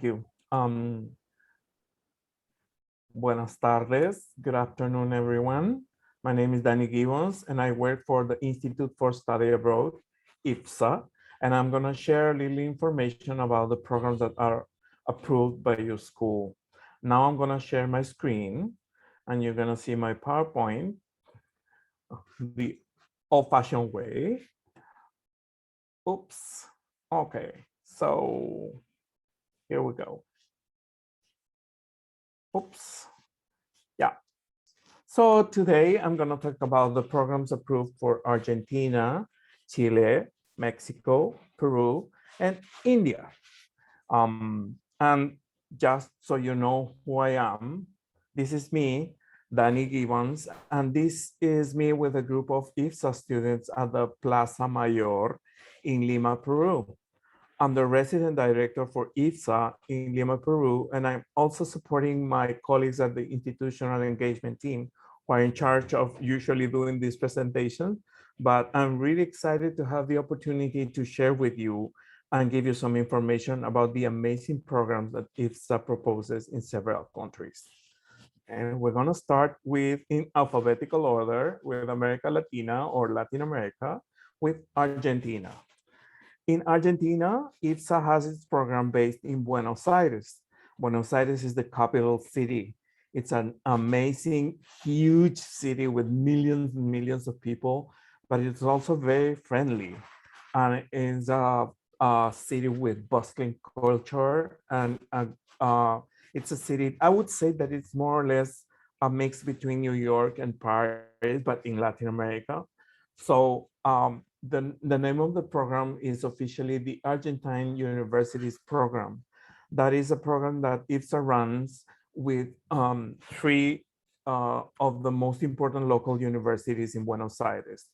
you. Buenas tardes. Good afternoon, everyone. My name is Danny Gibbons, and I work for the Institute for Study Abroad, IFSA, and I'm going to share a little information about the programs that are approved by your school. Now I'm going to share my screen, and you're going to see my PowerPoint the old-fashioned way. Oops. Okay, so here we go. Oops. Yeah. So today I'm going to talk about the programs approved for Argentina, Chile, Mexico, Peru, and India. And just so you know who I am, this is me, Danny Gibbons, and this is me with a group of IFSA students at the Plaza Mayor in Lima, Peru. I'm the resident director for IFSA in Lima, Peru, and I'm also supporting my colleagues at the institutional engagement team who are in charge of usually doing this presentation. But I'm really excited to have the opportunity to share with you and give you some information about the amazing programs that IFSA proposes in several countries. And we're going to start with, in alphabetical order, with America Latina or Latin America, with Argentina. In Argentina, IFSA has its program based in Buenos Aires. Buenos Aires is the capital city. It's an amazing, huge city with millions and millions of people, but it's also very friendly. And it's a city with bustling culture. And it's a city, I would say that it's more or less a mix between New York and Paris, but in Latin America. So the name of the program is officially the Argentine Universities Program. That is a program that IFSA runs with three of the most important local universities in Buenos Aires.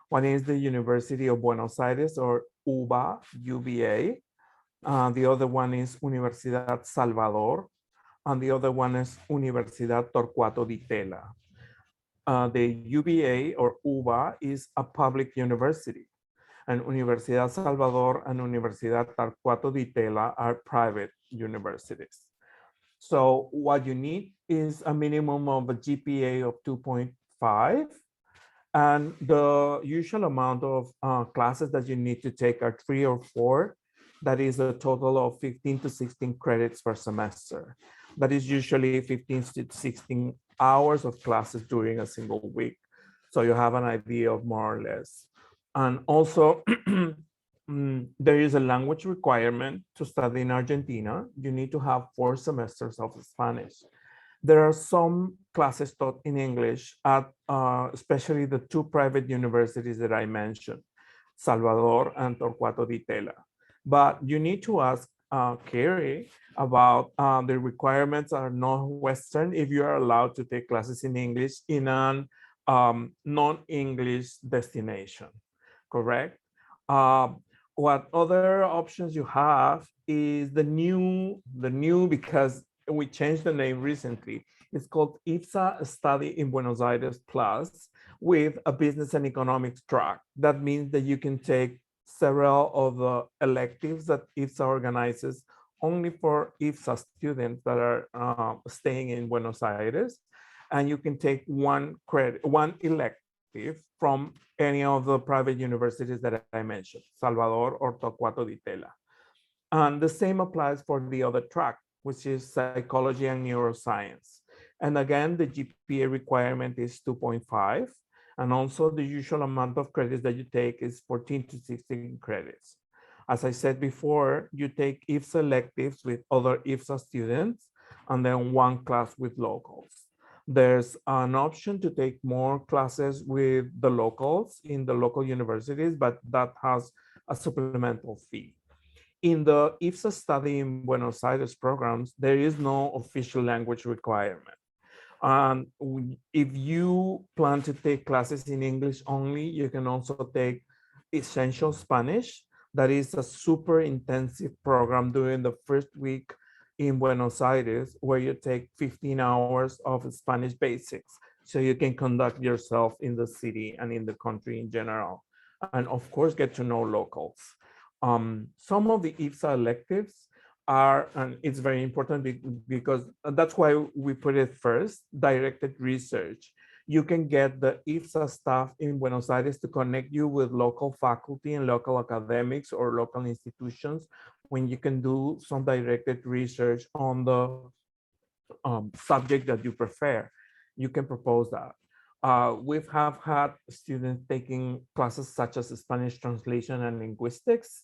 One is the University of Buenos Aires, or UBA, UBA. The other one is Universidad Salvador, and the other one is Universidad Torcuato Di Tella. The UBA or UBA is a public university, and Universidad Salvador and Universidad Torcuato Di Tella are private universities. So what you need is a minimum of a GPA of 2.5, and the usual amount of classes that you need to take are 3 or 4. That is a total of 15 to 16 credits per semester. That is usually 15 to 16 hours of classes during a single week. So you have an idea of more or less. And also, there is a language requirement to study in Argentina. You need to have 4 semesters of Spanish. There are some classes taught in English at especially the 2 private universities that I mentioned, Salvador and Torcuato Di Tella. But you need to ask Carrie about the requirements are Northwestern if you are allowed to take classes in English in an non-English destination, correct? What other options you have is the new because we changed the name recently. It's called IFSA Study in Buenos Aires Plus with a business and economics track. That means that you can take several of the electives that IFSA organizes only for IFSA students that are staying in Buenos Aires. And you can take one elective from any of the private universities that I mentioned, Salvador or Torcuato Di Tella. And the same applies for the other track, which is psychology and neuroscience. And again, the GPA requirement is 2.5. And also the usual amount of credits that you take is 14 to 16 credits. As I said before, you take IFSA electives with other IFSA students, and then 1 class with locals. There's an option to take more classes with the locals in the local universities, but that has a supplemental fee. In the IFSA study in Buenos Aires programs, there is no official language requirement. If you plan to take classes in English only, you can also take Essential Spanish. That is a super intensive program during the first week in Buenos Aires, where you take 15 hours of Spanish basics, so you can conduct yourself in the city and in the country in general. And of course, get to know locals. Some of the IFSA electives are, and it's very important because that's why we put it first, directed research. You can get the IFSA staff in Buenos Aires to connect you with local faculty and local academics or local institutions when you can do some directed research on the subject that you prefer. You can propose that. We have had students taking classes such as Spanish translation and linguistics,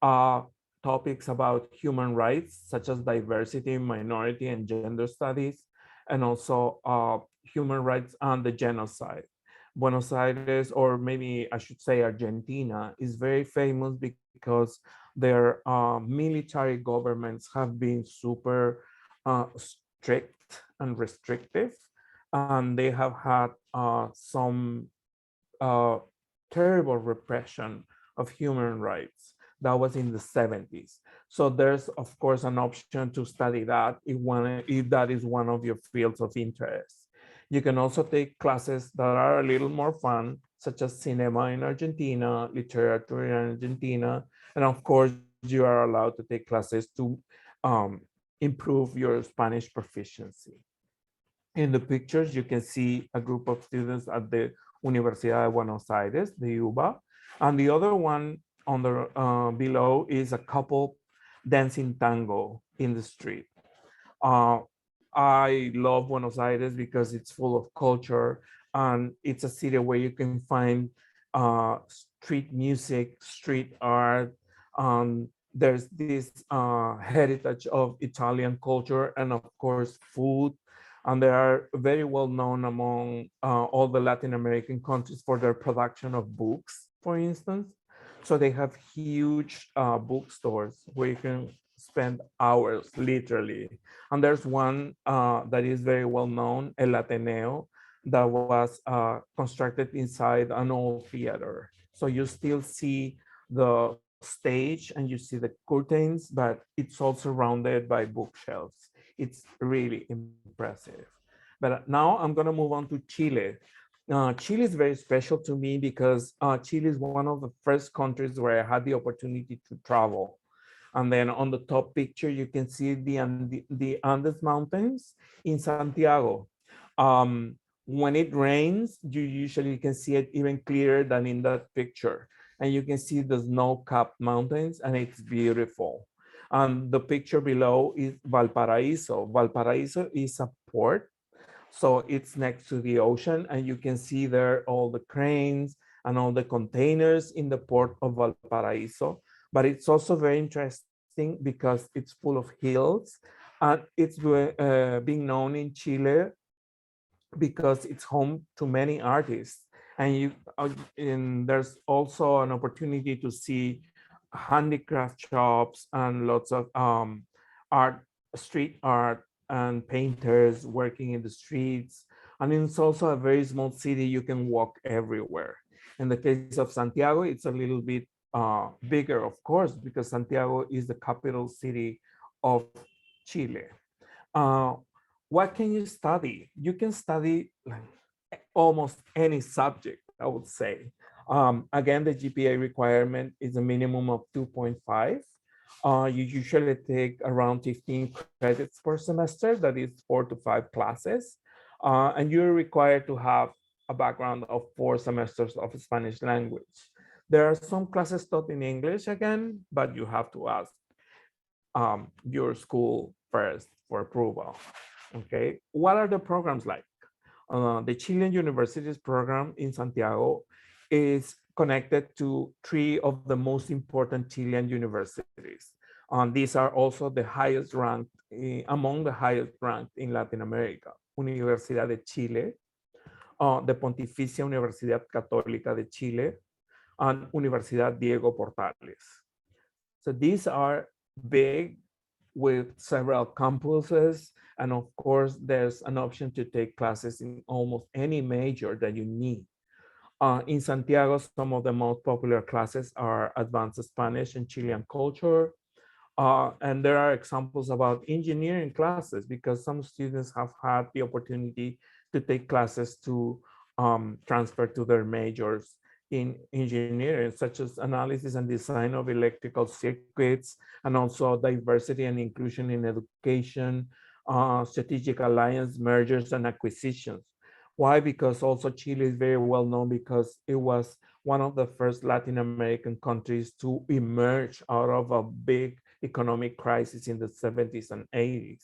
uh, topics about human rights, such as diversity, minority, and gender studies, and also human rights and the genocide. Buenos Aires, or maybe I should say Argentina, is very famous because their military governments have been super strict and restrictive, and they have had some uh, terrible repression of human rights. That was in the 70s. So there's of course an option to study that if that is one of your fields of interest. You can also take classes that are a little more fun, such as cinema in Argentina, literature in Argentina, and of course you are allowed to take classes to um, improve your Spanish proficiency. In the pictures, you can see a group of students at the Universidad de Buenos Aires, the UBA, and the other one on the below is a couple dancing tango in the street. Uh, I love Buenos Aires because it's full of culture, and it's a city where you can find street music, street art. There's this heritage of Italian culture and of course food. And they are very well known among all the Latin American countries for their production of books, for instance. So they have huge bookstores where you can spend hours literally. And there's one that is very well known, El Ateneo, that was constructed inside an old theater. So you still see the stage and you see the curtains, but it's all surrounded by bookshelves. It's really impressive. But now I'm going to move on to Chile. Chile is very special to me because Chile is one of the first countries where I had the opportunity to travel. And then on the top picture, you can see the Andes Mountains in Santiago. Um, when it rains, you usually can see it even clearer than in that picture. And you can see the snow-capped mountains, and it's beautiful. And the picture below is Valparaíso. Valparaíso is a port, so it's next to the ocean, and you can see there all the cranes and all the containers in the port of Valparaíso. But it's also very interesting because it's full of hills, and it's being known in Chile because it's home to many artists. And there's also an opportunity to see handicraft shops and lots of art, street art, and painters working in the streets. And it's also a very small city. You can walk everywhere. In the case of Santiago, it's a little bit bigger, of course, because Santiago is the capital city of Chile. Uh, what can you study? You can study like almost any subject, I would say. Again, the GPA requirement is a minimum of 2.5. You usually take around 15 credits per semester, that is 4 to 5 classes. And you're required to have a background of 4 semesters of Spanish language. There are some classes taught in English again, but you have to ask your school first for approval. Okay, what are the programs like? The Chilean Universities program in Santiago is connected to 3 of the most important Chilean universities. These are also the highest ranked, among the highest ranked in Latin America. Universidad de Chile, the Pontificia Universidad Católica de Chile, and Universidad Diego Portales. So these are big with several campuses. And of course, there's an option to take classes in almost any major that you need. In Santiago, some of the most popular classes are advanced Spanish and Chilean culture. And there are examples about engineering classes because some students have had the opportunity to take classes to transfer to their majors in engineering, such as analysis and design of electrical circuits, and also diversity and inclusion in education, strategic alliance, mergers, and acquisitions. Why? Because also Chile is very well known because it was one of the first Latin American countries to emerge out of a big economic crisis in the 70s and 80s.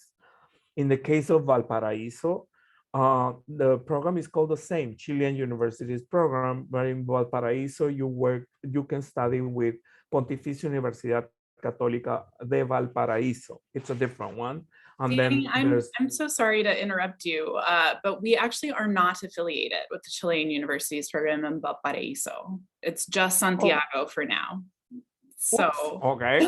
In the case of Valparaiso, the program is called the same, Chilean Universities Program, but in Valparaiso, you can study with Pontificia Universidad Católica de Valparaíso. It's a different one. And Danny, then I'm so sorry to interrupt you, but we actually are not affiliated with the Chilean Universities Program in Valparaiso. It's just Santiago for now. So okay,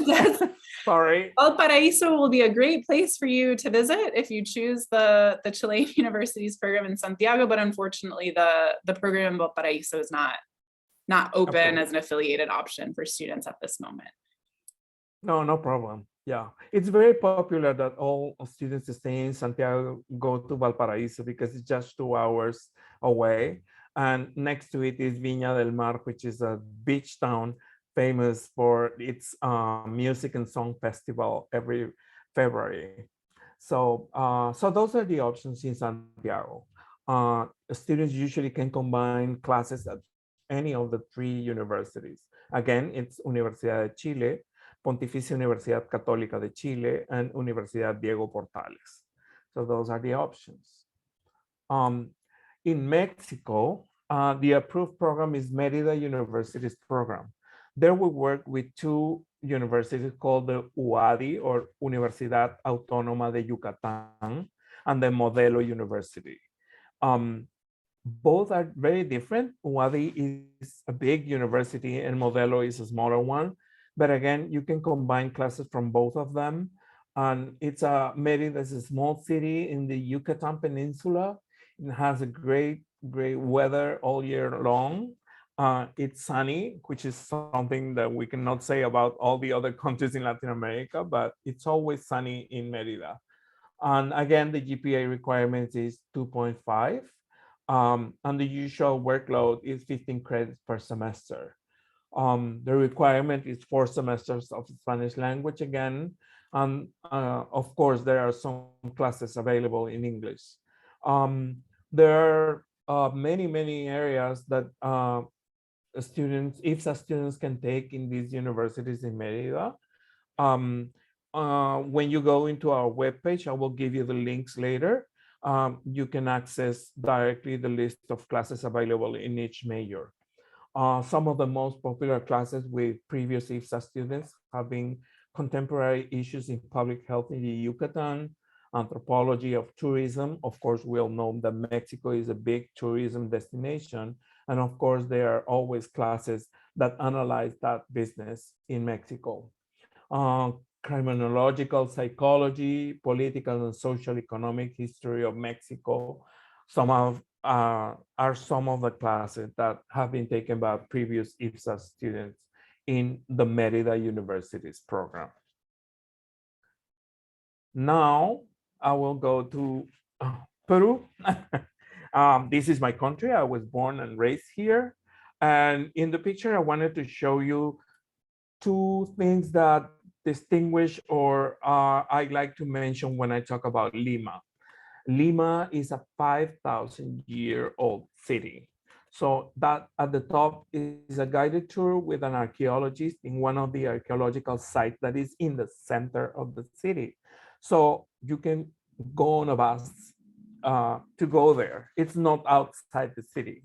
sorry. Valparaiso will be a great place for you to visit if you choose the Chilean Universities Program in Santiago, but unfortunately the program in Valparaiso is not open as an affiliated option for students at this moment. No problem. Yeah, it's very popular that all students stay in Santiago go to Valparaiso because it's just 2 hours away. And next to it is Viña del Mar, which is a beach town famous for its music and song festival every February. So, so those are the options in Santiago. Students usually can combine classes at any of the 3 universities. Again, it's Universidad de Chile, Pontificia Universidad Católica de Chile, and Universidad Diego Portales. So those are the options. In Mexico, the approved program is Mérida University's program. There we work with 2 universities called the UADY, or Universidad Autónoma de Yucatán, and the Modelo University. Both are very different. UADY is a big university and Modelo is a smaller one. But again, you can combine classes from both of them. And it's Mérida is a small city in the Yucatan Peninsula. It has a great weather all year long. It's sunny, which is something that we cannot say about all the other countries in Latin America, but it's always sunny in Mérida. And again, the GPA requirement is 2.5. And the usual workload is 15 credits per semester. The requirement is 4 semesters of Spanish language again. And of course, there are some classes available in English. There are many areas that students, IFSA students can take in these universities in Mérida. When you go into our webpage, I will give you the links later. You can access directly the list of classes available in each major. Some of the most popular classes with previous IFSA students have been contemporary issues in public health in the Yucatan, anthropology of tourism. Of course, we all know that Mexico is a big tourism destination. And of course, there are always classes that analyze that business in Mexico. Criminological psychology, political and social economic history of Mexico. Are some of the classes that have been taken by previous IFSA students in the Mérida University's program. Now I will go to Peru. This is my country. I was born and raised here. And in the picture, I wanted to show you 2 things that distinguish or I like to mention when I talk about Lima. Lima is a 5,000-year-old city. So that at the top is a guided tour with an archaeologist in one of the archaeological sites that is in the center of the city. So you can go on a bus to go there. It's not outside the city.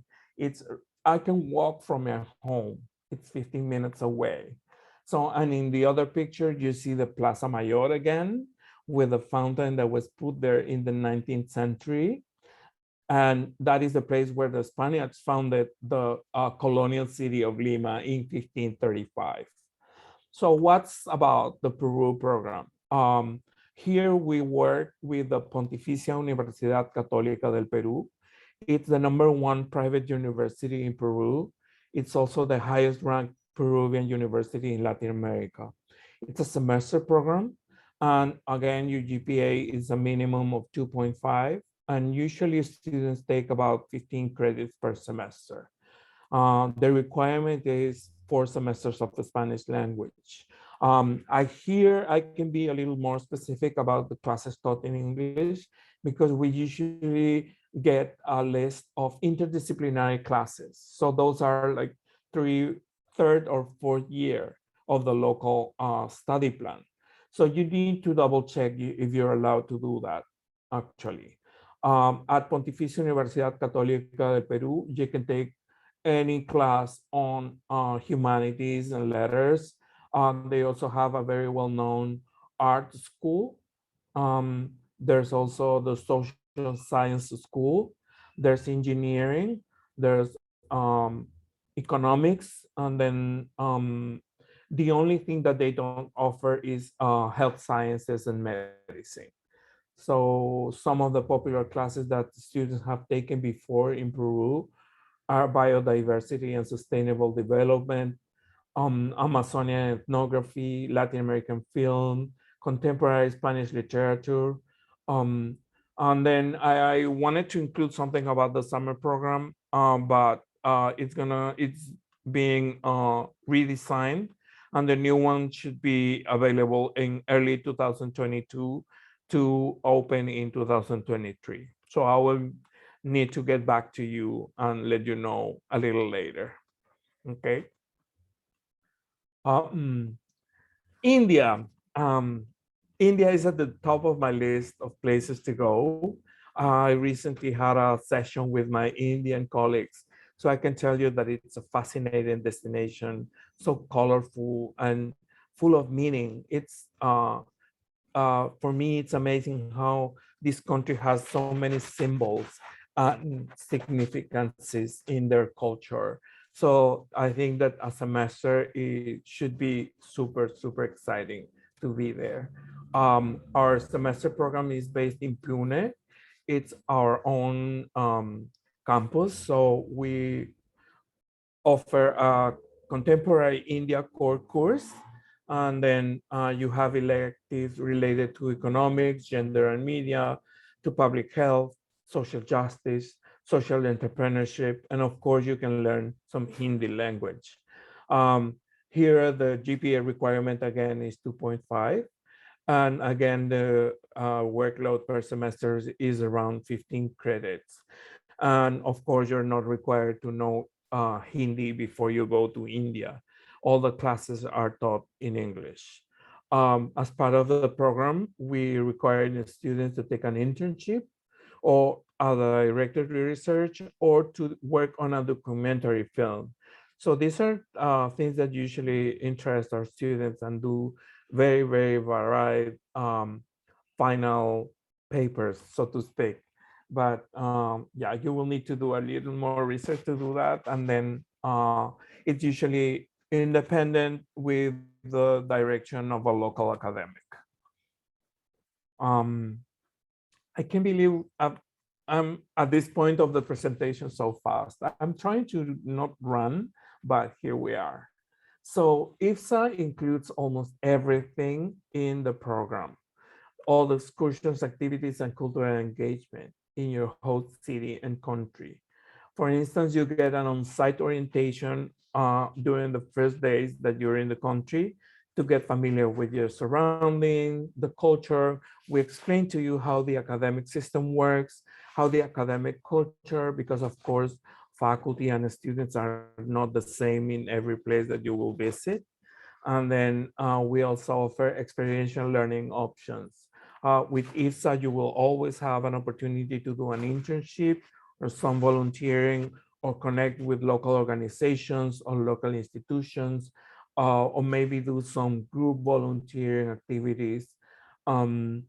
I can walk from my home. It's 15 minutes away. So, and in the other picture, you see the Plaza Mayor again, with a fountain that was put there in the 19th century. And that is the place where the Spaniards founded the colonial city of Lima in 1535. So what's about the Peru program? Here we work with the Pontificia Universidad Católica del Perú. It's the #1 private university in Peru. It's also the highest ranked Peruvian university in Latin America. It's a semester program. And again, your GPA is a minimum of 2.5. And usually students take about 15 credits per semester. The requirement is 4 semesters of the Spanish language. I can be a little more specific about the classes taught in English because we usually get a list of interdisciplinary classes. So those are like third or fourth year of the local study plan. So you need to double check if you're allowed to do that, actually. At Pontificia Universidad Católica del Perú, you can take any class on humanities and letters. They also have a very well-known art school. There's also the social science school. There's engineering. There's economics. And then the only thing that they don't offer is health sciences and medicine. So some of the popular classes that students have taken before in Peru are biodiversity and sustainable development, Amazonian ethnography, Latin American film, contemporary Spanish literature. Um, and then I wanted to include something about the summer program, but it's being redesigned, and the new one should be available in early 2022 to open in 2023. So I will need to get back to you and let you know a little later. Okay. Um, India. Um, India is at the top of my list of places to go. I recently had a session with my Indian colleagues, so I can tell you that it's a fascinating destination, so colorful and full of meaning. For me, it's amazing how this country has so many symbols and significances in their culture. So I think that a semester it should be super, super exciting to be there. Our semester program is based in Pune. It's our own campus. So we offer a contemporary India core course. And then you have electives related to economics, gender and media, to public health, social justice, social entrepreneurship, and of course you can learn some Hindi language. Here the GPA requirement again is 2.5. And again, the workload per semester is around 15 credits. And of course, you're not required to know Hindi before you go to India. All the classes are taught in English. As part of the program, we require the students to take an internship or a directed research or to work on a documentary film. So these are things that usually interest our students and do very, very varied final papers, so to speak. But yeah, you will need to do a little more research to do that. And then it's usually independent with the direction of a local academic. Um, I can't believe I'm at this point of the presentation so fast. I'm trying to not run, but here we are. So IFSA includes almost everything in the program, all the excursions, activities, and cultural engagement in your host city and country. For instance, you get an on-site orientation during the first days that you're in the country to get familiar with your surrounding, the culture. We explain to you how the academic system works, how the academic culture, because of course, faculty and students are not the same in every place that you will visit. And then we also offer experiential learning options. With IFSA, you will always have an opportunity to do an internship or some volunteering or connect with local organizations or local institutions, or maybe do some group volunteering activities. Um,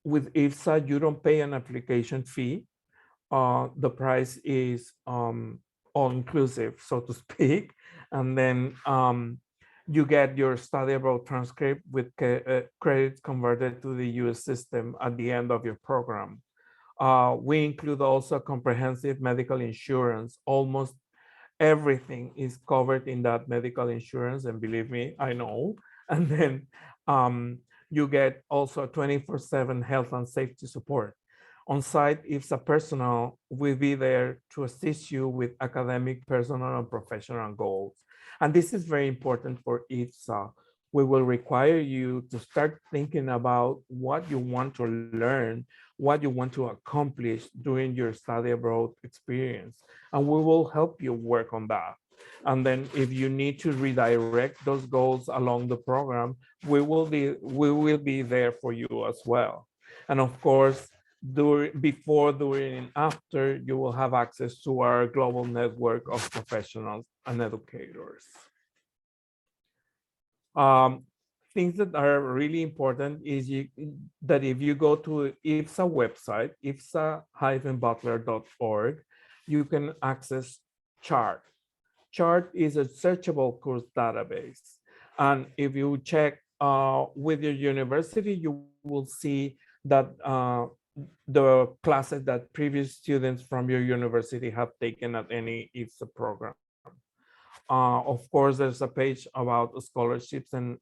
with IFSA, you don't pay an application fee. The price is all inclusive, so to speak. And then you get your study abroad transcript with credits converted to the US system at the end of your program. We include also comprehensive medical insurance. Almost everything is covered in that medical insurance, and believe me, I know. And then you get also 24/7 health and safety support. On-site IFSA personnel will be there to assist you with academic, personal, and professional goals. And this is very important for IFSA. We will require you to start thinking about what you want to learn, what you want to accomplish during your study abroad experience. And we will help you work on that. And then if you need to redirect those goals along the program, we will be there for you as well. And of course, before, during, and after, you will have access to our global network of professionals and educators. Things that are really important is that if you go to IFSA website, ifsa-butler.org, you can access CHART. CHART is a searchable course database. And if you check with your university, you will see that the classes that previous students from your university have taken at any IFSA program. Of course, there's a page about scholarships and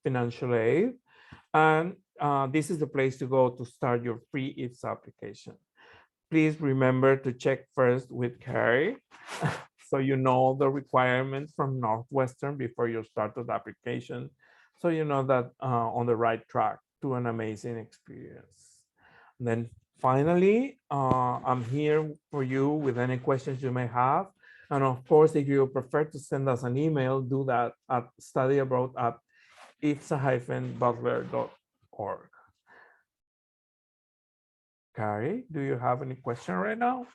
financial aid. And this is the place to go to start your free IFSA application. Please remember to check first with Carrie so you know the requirements from Northwestern before you start the application. So you know that on the right track to an amazing experience. And then finally, I'm here for you with any questions you may have. And of course, if you prefer to send us an email, do that at studyabroad@ifsa-butler.org. Carrie, do you have any question right now?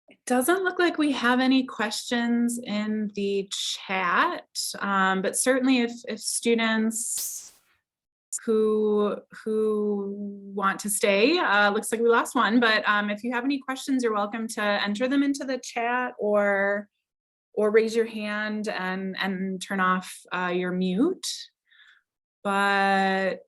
It doesn't look like we have any questions in the chat, but certainly if students who want to stay, looks like we lost one, but if you have any questions, you're welcome to enter them into the chat or raise your hand and turn off your mute. But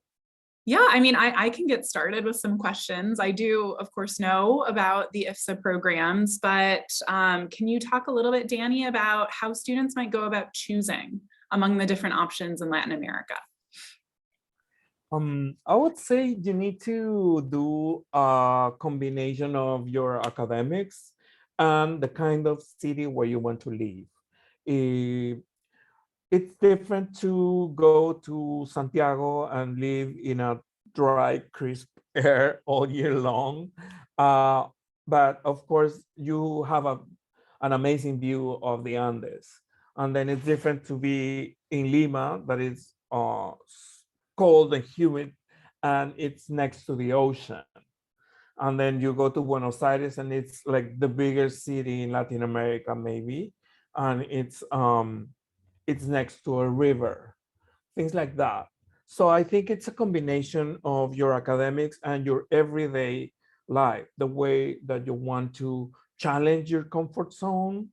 yeah, I mean, I can get started with some questions. I do, of course, know about the IFSA programs, but can you talk a little bit, Danny, about how students might go about choosing among the different options in Latin America? I would say you need to do a combination of your academics and the kind of city where you want to live. It's different to go to Santiago and live in a dry, crisp air all year long. But of course, you have an amazing view of the Andes. And then it's different to be in Lima, that is cold and humid, and it's next to the ocean. And then you go to Buenos Aires, and it's like the biggest city in Latin America, maybe, and it's next to a river, things like that. So I think it's a combination of your academics and your everyday life, the way that you want to challenge your comfort zone.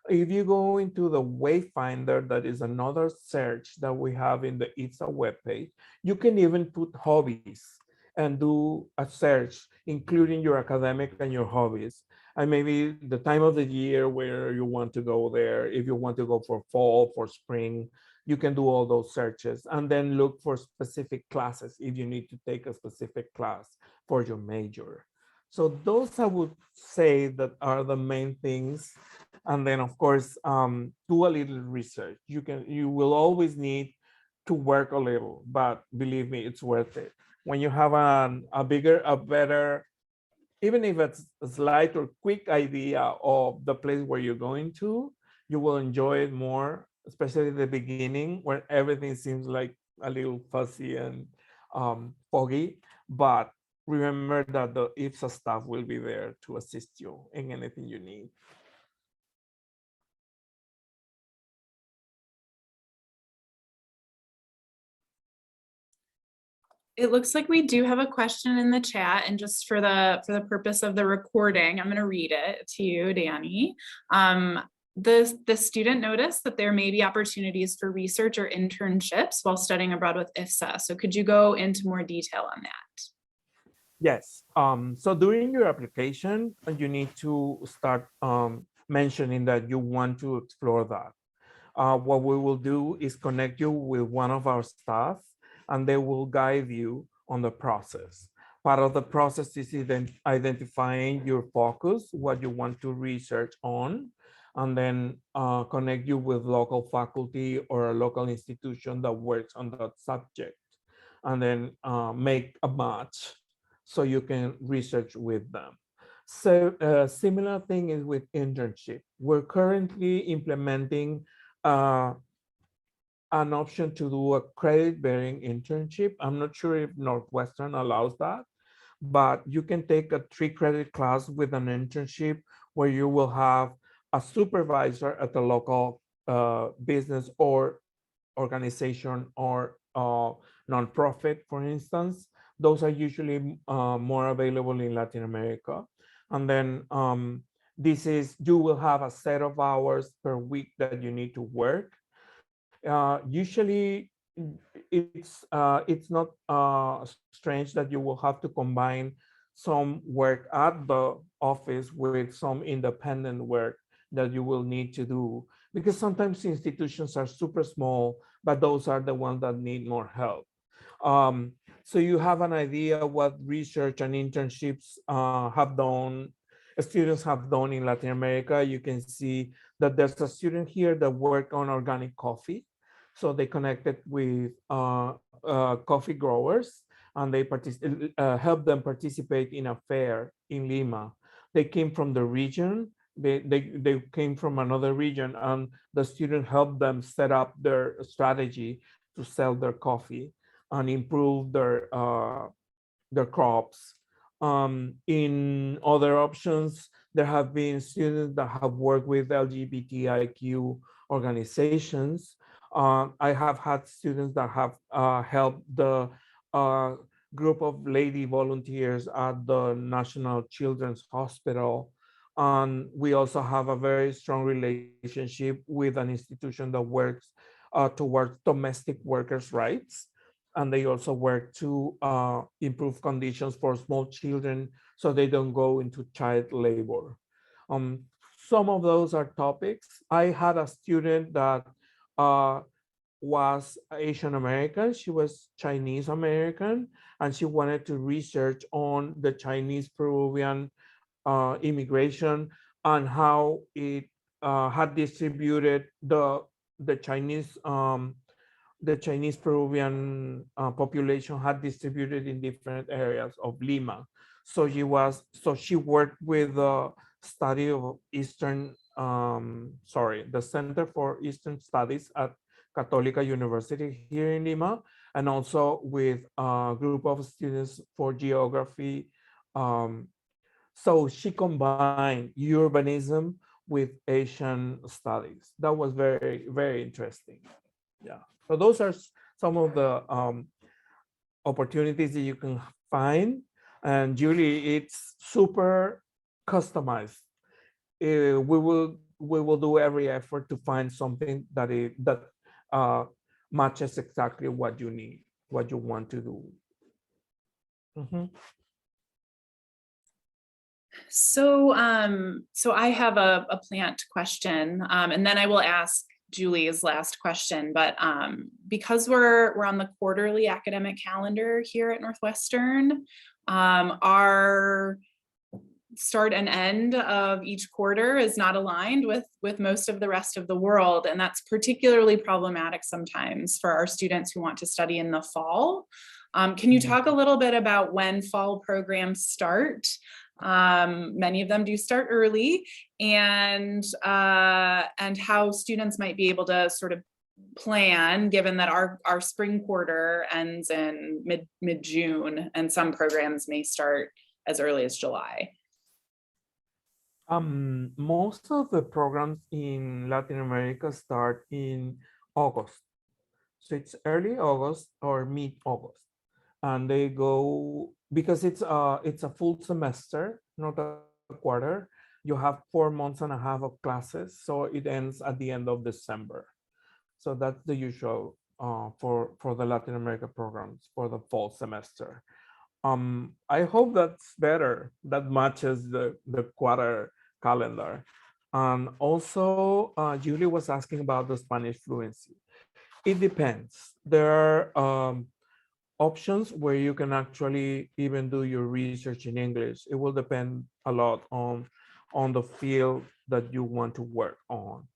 If you go into the Wayfinder, that is another search that we have in the IFSA webpage, you can even put hobbies and do a search, including your academic and your hobbies. And maybe the time of the year where you want to go there, if you want to go for fall, for spring, you can do all those searches and then look for specific classes if you need to take a specific class for your major. So those I would say that are the main things. And then of course, do a little research. You will always need to work a little, but believe me, it's worth it. When you have a better, even if it's a slight or quick idea of the place where you're going to, you will enjoy it more, especially at the beginning where everything seems like a little fuzzy and foggy. But remember that the IFSA staff will be there to assist you in anything you need. It looks like we do have a question in the chat, and just for the purpose of the recording, I'm going to read it to you, Danny. The student noticed that there may be opportunities for research or internships while studying abroad with IFSA. So could you go into more detail on that? Yes. So during your application, you need to start mentioning that you want to explore that. What we will do is connect you with one of our staff, and they will guide you on the process. Part of the process is identifying your focus, what you want to research on, and then connect you with local faculty or a local institution that works on that subject, and then make a match so you can research with them. So similar thing is with internship. We're currently implementing an option to do a credit-bearing internship. I'm not sure if Northwestern allows that, but you can take a 3-credit class with an internship where you will have a supervisor at the local business or organization or nonprofit, for instance. Those are usually more available in Latin America. And then you will have a set of hours per week that you need to work. Usually it's not strange that you will have to combine some work at the office with some independent work that you will need to do, because sometimes institutions are super small, but those are the ones that need more help. Um, so you have an idea what research and internships students have done in Latin America. You can see that there's a student here that work on organic coffee. So they connected with coffee growers, and they help them participate in a fair in Lima. They came from the region. They came from another region, and the student helped them set up their strategy to sell their coffee and improve their crops. In other options, there have been students that have worked with LGBTIQ organizations. I have had students that have helped the uh, group of lady volunteers at the National Children's Hospital. And we also have a very strong relationship with an institution that works towards domestic workers' rights. And they also work to improve conditions for small children so they don't go into child labor. Um, some of those are topics. I had a student that uh, was Asian American. She was Chinese American, and she wanted to research on the Chinese Peruvian immigration and how it had distributed the Chinese Peruvian population had distributed in different areas of Lima. So she worked with the study of the Center for Eastern Studies at Católica University here in Lima, and also with a group of students for geography. So she combined urbanism with Asian studies. That was very, very interesting. Yeah. So those are some of the opportunities that you can find. And Julie, it's super customized. We will do every effort to find something that uh, matches exactly what you need, what you want to do. Mhm. So I have a plant question, and then I will ask Julie's last question. But because we're on the quarterly academic calendar here at Northwestern, our start and end of each quarter is not aligned with most of the rest of the world, and that's particularly problematic sometimes for our students who want to study in the fall. Can you talk a little bit about when fall programs start? Many of them do start early, and how students might be able to sort of plan, given that our spring quarter ends in mid-June, and some programs may start as early as July. Most of the programs in Latin America start in August. So it's early August or mid-August. And they go, because it's a full semester, not a quarter. You have 4 months and a half of classes. So it ends at the end of December. So that's the usual for the Latin America programs for the fall semester. I hope that's better. That matches the quarter calendar. And also, Julie was asking about the Spanish fluency. It depends. There are options where you can actually even do your research in English. It will depend a lot on the field that you want to work on.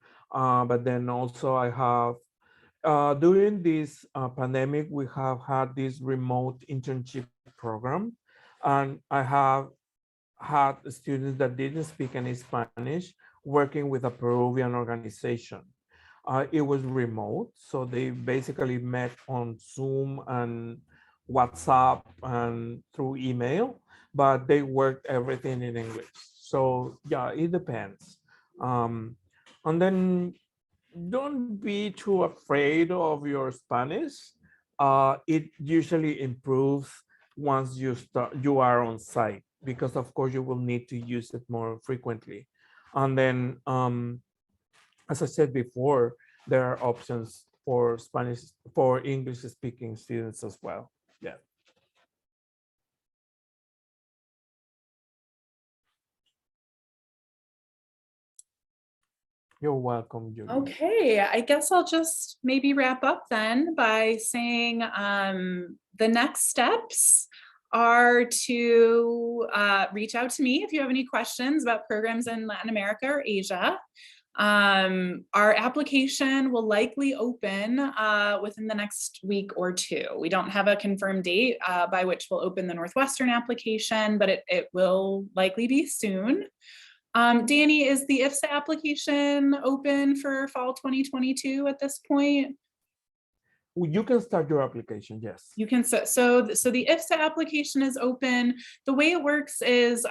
But then also I have, during this pandemic, we have had this remote internship program, and I have had students that didn't speak any Spanish working with a Peruvian organization. It was remote, so they basically met on Zoom and WhatsApp and through email, but they worked everything in English. So yeah, it depends. And then don't be too afraid of your Spanish. It usually improves once you are on site, because of course you will need to use it more frequently. And then, as I said before, there are options for English speaking students as well. Yeah. You're welcome, Julie. Okay, I guess I'll just maybe wrap up then by saying the next steps are to reach out to me if you have any questions about programs in Latin America or Asia. Our application will likely open within the next week or two. We don't have a confirmed date by which we'll open the Northwestern application, but it will likely be soon. Danny, is the IFSA application open for fall 2022 at this point? You can start your application, yes. You can, so the IFSA application is open. The way it works is,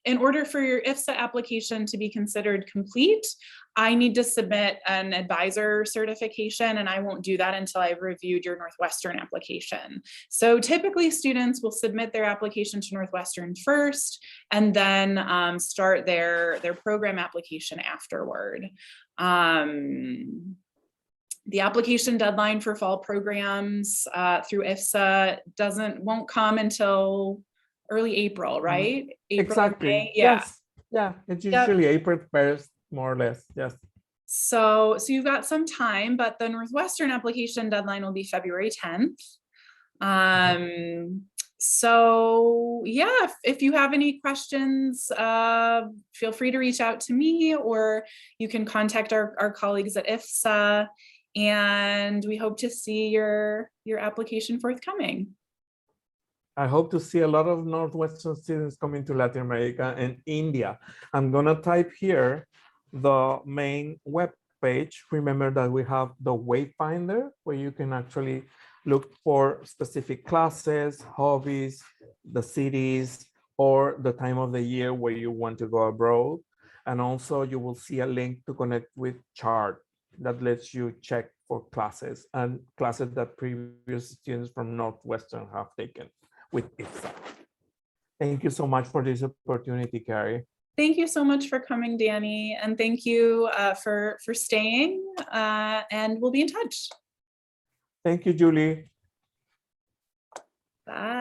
in order for your IFSA application to be considered complete, I need to submit an advisor certification, and I won't do that until I've reviewed your Northwestern application. So typically students will submit their application to Northwestern first, and then start their program application afterward. The application deadline for fall programs through IFSA won't come until early April, right? April, exactly. May? Yeah. Yes. Yeah, it's usually April 1st, more or less. Yes. So you've got some time, but the Northwestern application deadline will be February 10th. So yeah, if you have any questions, feel free to reach out to me, or you can contact our colleagues at IFSA, and we hope to see your application forthcoming. I hope to see a lot of Northwestern students coming to Latin America and India. I'm gonna type here the main web page. Remember that we have the Wayfinder, where you can actually look for specific classes, hobbies, the cities, or the time of the year where you want to go abroad. And also you will see a link to connect with Chart that lets you check for classes and classes that previous students from Northwestern have taken with IFSA. Thank you so much for this opportunity, Carrie. Thank you so much for coming, Danny, and thank you for staying, and we'll be in touch. Thank you, Julie. Bye.